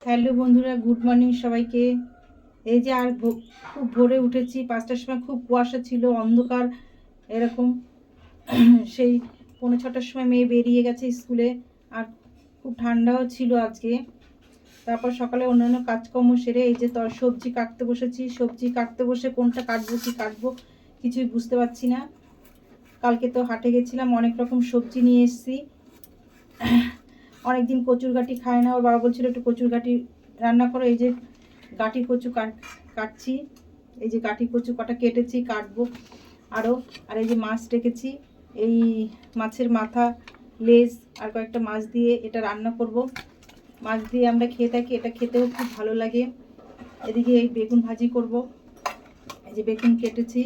Hello বন্ধুরা, good morning সবাইকে। এই যে আর খুব ভোরে উঠেছি, 5টার সময় খুব কুয়াশা ছিল, অন্ধকার এরকম। সেই 5:45টার সময় মেয়ে বেরিয়ে গেছে স্কুলে, আর খুব ঠান্ডাও ছিল আজকে। তারপর সকালে অন্যান্য কাজকর্ম সেরে এই যে সবজি কাটতে বসেছি। সবজি কাটতে বসে কোনটা কাটবো কি কাটবো কিছুই বুঝতে পারছি না। কালকে তো হাটে গেছিলাম, অনেক রকম সবজি নিয়ে এসেছি। অনেকদিন কচুর গাঁটি খায় না, ওর বাবা বলছিল একটু কচুর গাঁটি রান্না করো। এই যে গাঁটি কচু কাটছি, এই যে গাঁটি কচু কটা কেটেছি, কাটবো আরও। আর এই যে মাছ রেখেছি, এই মাছের মাথা, লেজ আর কয়েকটা মাছ দিয়ে এটা রান্না করব। মাছ দিয়ে আমরা খেয়ে থাকি, এটা খেতেও খুব ভালো লাগে। এদিকে এই বেগুন ভাজি করব, এই যে বেগুন কেটেছি।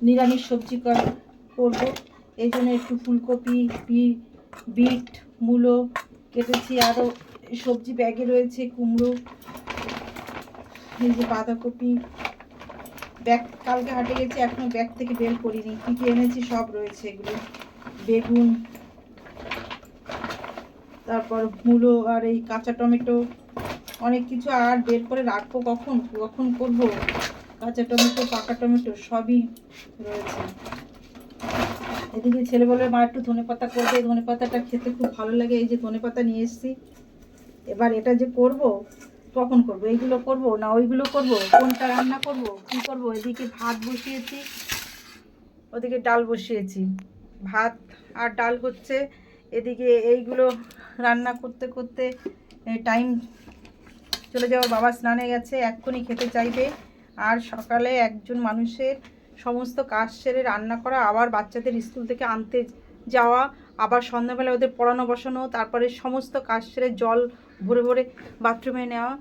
নিরামিষ সবজি করব, এই জন্য একটু ফুলকপি, বিট, মূলো কেটেছি। আরও সবজি ব্যাগে রয়েছে, কুমড়ো, এই যে বাঁধাকপি। ব্যাগ কালকে হাটে গেছি, এখনও ব্যাগ থেকে বের করিনি, কী কী এনেছি সব রয়েছে এগুলো। বেগুন, তারপর মূলো, আর এই কাঁচা টমেটো, অনেক কিছু। আর বের করে রাখবো কখন কখন করবো। কাঁচা টমেটো, পাকা টমেটো সবই রয়েছে। এদিকে ছেলে বলবে মা একটু ধনেপাতা করবে, ধনেপাতাটা খেতে খুব ভালো লাগে। এই যে ধনেপাতা নিয়ে এসেছি। এবার এটা যে করব, কখন করব, এইগুলো করব না ওইগুলো করব, কোনটা রান্না করব কি করব। এদিকে ভাত বসিয়েছি, ওদিকে ডাল বসিয়েছি। ভাত আর ডাল হচ্ছে, এদিকে এইগুলো রান্না করতে করতে টাইম চলে যাওয়ার। বাবা স্নানে গেছে, এক্ষুনি খেতে চাইবে। আর সকালে একজন মানুষের সমস্ত কাজ সেরে রান্না করা, আবার বাচ্চাদের স্কুল থেকে আনতে যাওয়া, আবার সন্ধ্যাবেলা ওদের পড়ানো বসানো, তারপরে সমস্ত কাজ সেরে জল ভরে ভরে বাথরুমে নেওয়া,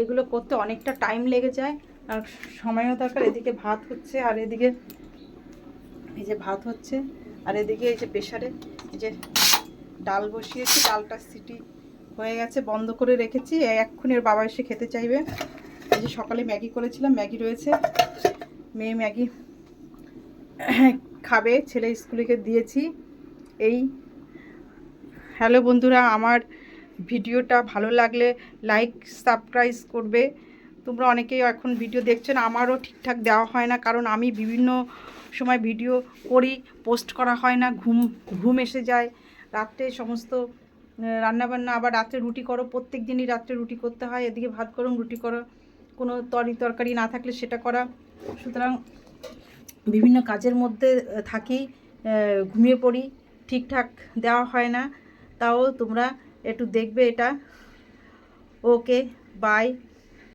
এগুলো করতে অনেকটা টাইম লেগে যায় আর সময়ও দরকার। এদিকে ভাত হচ্ছে, আর এদিকে এই যে ভাত হচ্ছে, আর এদিকে এই যে প্রেশারে এই যে ডাল বসিয়েছি। ডালটা সিটি হয়ে গেছে, বন্ধ করে রেখেছি। এক্ষুনি ওর বাবা এসে খেতে চাইবে। এই যে সকালে ম্যাগি করেছিলাম, ম্যাগি রয়েছে, মেয়ে ম্যাগি খাবে, ছেলে স্কুলে দিয়েছি। এই হ্যালো বন্ধুরা, আমার ভিডিওটা ভালো লাগলে লাইক সাবস্ক্রাইব করবে। তোমরা অনেকেই এখন ভিডিও দেখছো না, আমারও ঠিকঠাক দেওয়া হয় না, কারণ আমি বিভিন্ন সময় ভিডিও করি, পোস্ট করা হয় না, ঘুম এসে যায় রাত্রে। সমস্ত রান্নাবান্না, আবার রাত্রে রুটি করো, প্রত্যেক দিনই রাত্রে রুটি করতে হয়। এদিকে ভাত গরম, রুটি করো, কোনো তরকারি না থাকলে সেটা করা। সুতরাং বিভিন্ন কাজের মধ্যে থাকি, ঘুমিয়ে পড়ি, ঠিকঠাক দেওয়া হয় না। তাও তোমরা একটু দেখবে এটা। ওকে, বাই।